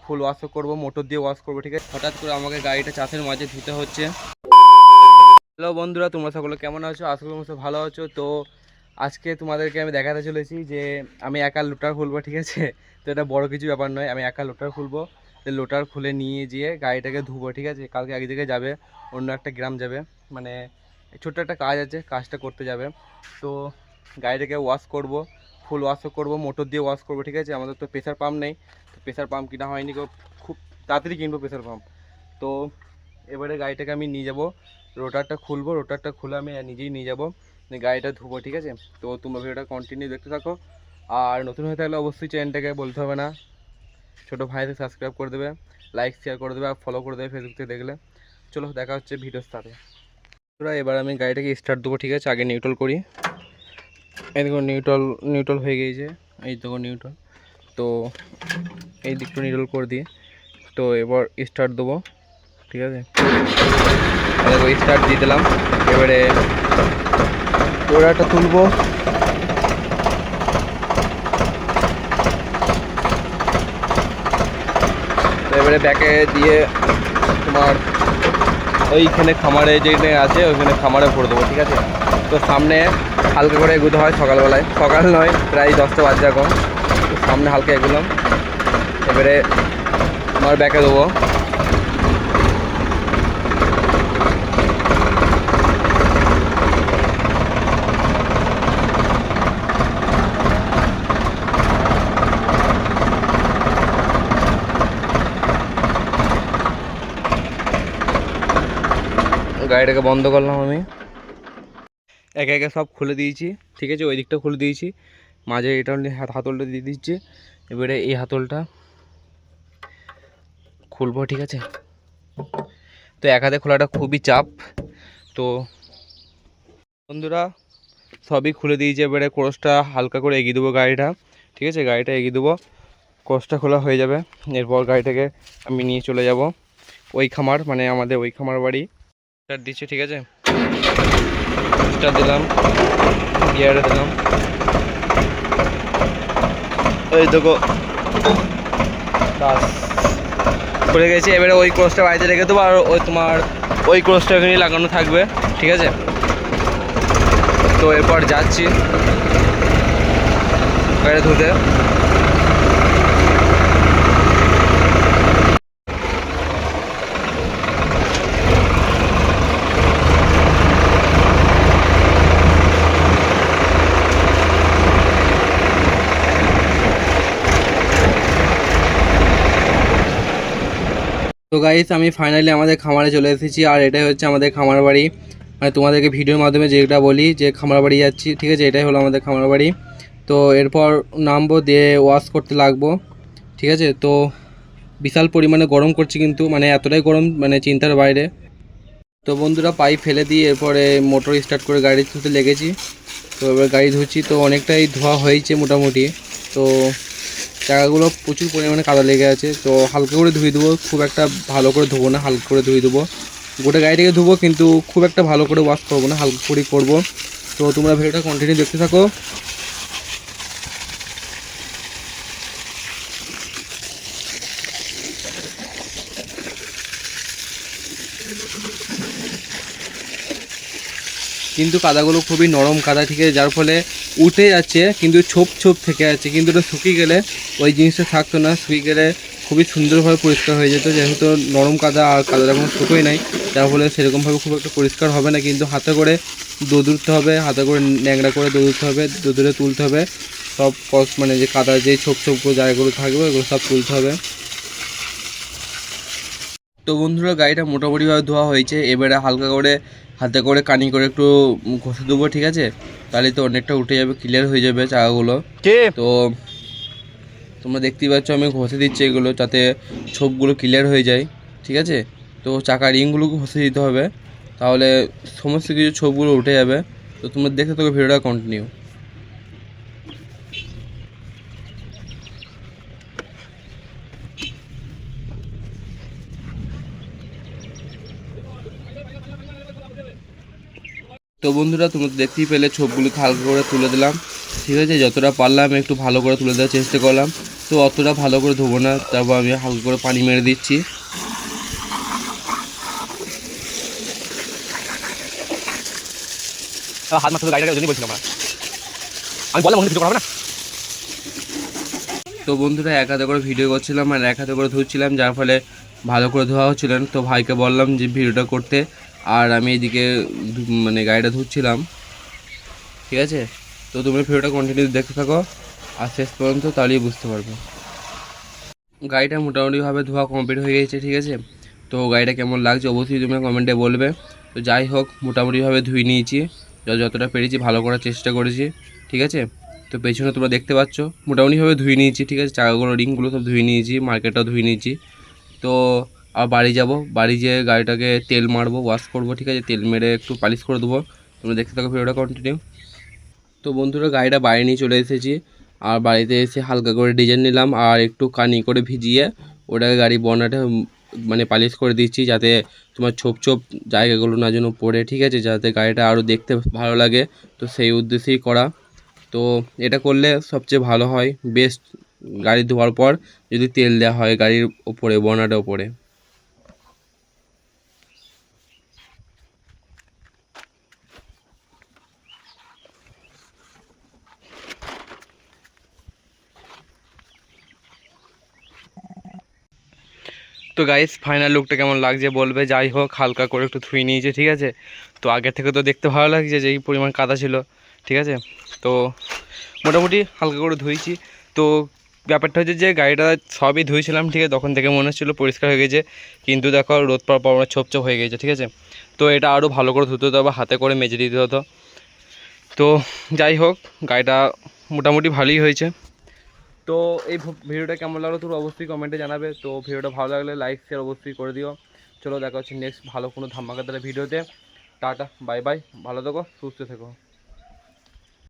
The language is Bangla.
ফুল ওয়াশও করবো, মোটর দিয়ে ওয়াশ করবো, ঠিক আছে। হঠাৎ করে আমাকে গাড়িটা চাষের মাঝে ধুতে হচ্ছে। হ্যালো বন্ধুরা, তোমরা সকলে কেমন আছো? আশা করি তোমরা ভালো আছো। তো আজকে তোমাদেরকে আমি দেখাতে চলেছি যে আমি একা লোটার খুলবো, ঠিক আছে। তো এটা বড় কিছু ব্যাপার নয়, আমি একা লোটার খুলবো। তো লোটার খুলে নিয়ে গিয়ে গাড়িটাকে ধুবো, ঠিক আছে। কালকে এক দিকে যাবে, অন্য একটা গ্রাম যাবে, মানে ছোট্ট একটা কাজ আছে, কাজটা করতে যাবে। তো গাড়িটাকে ওয়াশ করব, ফুল ওয়াশও করব, মোটর দিয়ে ওয়াশ করবো, ঠিক আছে। আমাদের তো প্রেসার পাম্প নেই, তো প্রেসার পাম্প কিনা হয়নি, খুব তাড়াতাড়ি কিনবো প্রেসার পাম্প। তো এবারে গাড়িটাকে আমি নিয়ে যাব, রোটারটা খুলবো, রোটারটা খুলে আমি নিজেই নিয়ে যাব, গাড়িটা ধুবো, ঠিক আছে। তো তোমরা ভিডিওটা কন্টিনিউ দেখতে থাকো। আর নতুন হয়ে থাকলে অবশ্যই চ্যানেলটাকে বলতে হবে না, ছোটো ভাইকে সাবস্ক্রাইব করে দেবে, লাইক শেয়ার করে দেবে আর ফলো করে দেবে ফেসবুক থেকে দেখলে। চলো দেখা হচ্ছে ভিডিওর সাথে। এবার আমি গাড়িটাকে স্টার্ট দেবো, ঠিক আছে। আগে নিউট্রাল করি। এই দেখো নিউট্রাল হয়ে গিয়েছে, এই দেখো নিউট্রাল। তো এই দিকটা নিউট্রাল করে দিয়ে তো এবার স্টার্ট দেবো, ঠিক আছে। দেখো স্টার্ট দিয়ে দিলাম। এবারে রোটারটা তুলবো, এবারে ব্যাকে দিয়ে তোমার ওইখানে খামারে যেখানে আছে ওইখানে খামারে ভরে দেবো, ঠিক আছে। তো সামনে হালকা করে এগুতে হয় সকালবেলায়, সকাল নয় প্রায় 10টা বাজে এখন। তো সামনে হালকা এগুলাম, এবারে তোমার ব্যাকে দেবো। গাড়িটাকে বন্ধ করলাম আমি, একে একে সব খুলে দিয়েছি, ঠিক আছে। ওই দিকটা খুলে দিয়েছি, মাঝে এটা হাতলটা দিয়ে দিচ্ছি। এবারে এই হাতলটা খুলবো, ঠিক আছে। তো এক হাতে খোলাটা খুবই চাপ। তো বন্ধুরা সবই খুলে দিয়েছি, এবারে ক্রসটা হালকা করে এগিয়ে দেবো গাড়িটা, ঠিক আছে। গাড়িটা এগিয়ে দেবো, ক্রসটা খোলা হয়ে যাবে। এরপর গাড়িটাকে আমি নিয়ে চলে যাব ওই খামার, মানে আমাদের ওই খামার বাড়ি। স্টার্ট দিচ্ছি, ঠিক আছে। স্টার্ট দিলাম, গিয়ারে দিলাম, ওই দেখো বাস খুলে গেছে। এবারে ওই ক্রসটা বাড়িতে রেখে দেবো, আর ওই তোমার ওই ক্রসটা এখানে লাগানো থাকবে, ঠিক আছে। তো এরপর যাচ্ছি গাড়ি ধুতে। তো গাইস আমি ফাইনালি আমাদের খামারে চলে এসেছি, আর এটাই হচ্ছে আমাদের খামার বাড়ি। মানে তোমাদেরকে ভিডিওর মাধ্যমে যেটা বলি যে খামার বাড়ি যাচ্ছি, ঠিক আছে। এটাই হলো আমাদের খামার বাড়ি। তো এরপর নামবো, দিয়ে ওয়াশ করতে লাগবো, ঠিক আছে। তো বিশাল পরিমাণে গরম করছে, কিন্তু মানে এতটাই গরম মানে চিন্তার বাইরে। তো বন্ধুরা পাইপ ফেলে দিয়ে এরপরে মোটর স্টার্ট করে গাড়ি ধুতে লেগেছি। তো এবার গাড়ি ধুচ্ছি, তো অনেকটাই ধোয়া হয়েছে মোটামুটি। তো জায়গাগুলো প্রচুর পরিমাণে কাদা লেগে আছে, তো হালকা করে ধুয়ে দেবো, খুব একটা ভালো করে ধোবো না, হালকা করে ধুয়ে দেবো। গোটা গাড়িটাকে ধুবো, কিন্তু খুব একটা ভালো করে ওয়াশ করবো না, হালকা করেই করবো। তো তোমরা ভিডিওটা কন্টিনিউ দেখতে থাকো। কিন্তু কাদাগুলো খুবই নরম কাদা, ঠিক আছে, যার ফলে উঠে যাচ্ছে কিন্তু ছোপ ছোপ থেকে যাচ্ছে। কিন্তু ওটা শুকিয়ে গেলে ওই জিনিসটা থাকতো না, শুকিয়ে গেলে খুবই সুন্দরভাবে পরিষ্কার হয়ে যেত। যেহেতু নরম কাদা আর কাদাটা কোনো শুকোই নাই, যার ফলে সেরকমভাবে খুব একটা পরিষ্কার হবে না। কিন্তু হাতে করে দৌড়তে হবে, হাতে করে ন্যাংরা করে দৌড়তে হবে, দৌড়ে তুলতে হবে সব মানে যে কাদা যে ছোপ ছোপগুলো জায়গাগুলো থাকবে ওগুলো সব তুলতে হবে। তো বন্ধুরা গাড়িটা মোটামুটিভাবে ধোয়া হয়েছে, এবারে হালকা করে হাতে করে কানি করে একটু ঘষে দেবো, ঠিক আছে। তাহলে তো অনেকটা উঠে যাবে, ক্লিয়ার হয়ে যাবে চাকাগুলো। তো তোমরা দেখতেই পাচ্ছ আমি ঘষে দিচ্ছি এগুলো, যাতে ছোপগুলো ক্লিয়ার হয়ে যায়, ঠিক আছে। তো চাকা রিংগুলোকে ঘষে দিতে হবে, তাহলে সমস্ত কিছু ছোপগুলো উঠে যাবে। তো তোমরা দেখতে থাকো ভিডিওটা কন্টিনিউ। তো বন্ধুরা তোমরা দেখতেই পেলে ছোপগুলোকে হালকা করে তুলে দিলাম, ঠিক আছে। যতটা পারলাম একটু ভালো করে তুলে দেওয়ার চেষ্টা করলাম, তো অতটা ভালো করে ধোবো না, তারপর আমি হালকা করে পানি মেরে দিচ্ছি। হাত মাত্র গাড়িটাকে ওই জন্যই বলছিলাম আমি বললাম কিছু করা হবে না। তো বন্ধুরা এক হাতে করে ভিডিও করছিলাম আর এক হাতে করে ধুচ্ছিলাম, যার ফলে ভালো করে ধোয়া হচ্ছিল না। তো ভাইকে বললাম যে ভিডিওটা করতে, আর আমি এইদিকে মানে গাড়িটা ধুচ্ছিলাম, ঠিক আছে। তো তুমি ভিডিওটা কন্টিনিউ দেখতে থাকো আর শেষ পর্যন্ত, তাহলেই বুঝতে পারবে। গাড়িটা মোটামুটিভাবে ধোয়া কমপ্লিট হয়ে গেছে, ঠিক আছে। তো গাড়িটা কেমন লাগছে অবশ্যই তোমরা কমেন্টে বলবে। তো যাই হোক, মোটামুটিভাবে ধুয়ে নিয়েছি, যতটা পেরেছি ভালো করার চেষ্টা করেছি, ঠিক আছে। তো পেছনে তোমরা দেখতে পাচ্ছ মোটামুটিভাবে ধুয়ে নিয়েছি, ঠিক আছে। চাকাগুলো রিংগুলো সব ধুয়ে নিয়েছি, মার্কেটটাও ধুয়ে নিয়েছি। তো আর বাড়ি যাব, বাড়ি যেয়ে গাড়িটাকে তেল মারবো, ওয়াশ করবো, ঠিক আছে। তেল মেরে একটু পালিশ করে দেবো। তোমরা দেখতে থাকো ভিডিওটা কন্টিনিউ। তো বন্ধুরা গাড়িটা বাইরে নিয়ে চলে এসেছি, আর বাড়িতে এসে হালকা করে ডিজাইন নিলাম আর একটু কানি করে ভিজিয়ে ওটাকে গাড়ি বনেটে মানে পালিশ করে দিচ্ছি, যাতে তোমার ছোপ ছোপ জায়গাগুলো না যেন পড়ে, ঠিক আছে, যাতে গাড়িটা আরও দেখতে ভালো লাগে। তো সেই উদ্দেশ্যেই করা। তো এটা করলে সবচেয়ে ভালো হয়, বেস্ট। গাড়ি ধোয়ার পর যদি তেল দেওয়া হয় গাড়ির ওপরে, বনেটের ওপরে। তো গাইস ফাইনাল লুকটা কেমন লাগছে বলবে। যাই হোক, হালকা করে একটু ধুয়ে নিয়েছে, ঠিক আছে। তো আগের থেকে তো দেখতে ভালো লাগছে যে এই পরিমাণ কাদা ছিল, ঠিক আছে। তো মোটামুটি হালকা করে ধুয়েছি। তো ব্যাপারটা হচ্ছে যে গাড়িটা সবই ধুয়েছিলাম, ঠিক আছে, তখন থেকে মনে হচ্ছিলো পরিষ্কার হয়ে গেছে, কিন্তু দেখো রোদ পড়ার পর ছোপ ছোপ হয়ে গেছে, ঠিক আছে। তো এটা আরও ভালো করে ধুতে হতো বা হাতে করে মেজে দিতে হতো। তো যাই হোক, গাড়িটা মোটামুটি ভালোই হয়েছে। তো এই ভিডিওটা কেমন লাগলো তুমি অবশ্যই কমেন্টে জানাবে। তো ভিডিওটা ভালো লাগলে লাইক শেয়ার অবশ্যই করে দিও। চলো দেখা হচ্ছে নেক্সট ভালো কোনো ধামাকাদার ভিডিওতে। টাটা বাই বাই, ভালো থেকো, সুস্থ থেকো।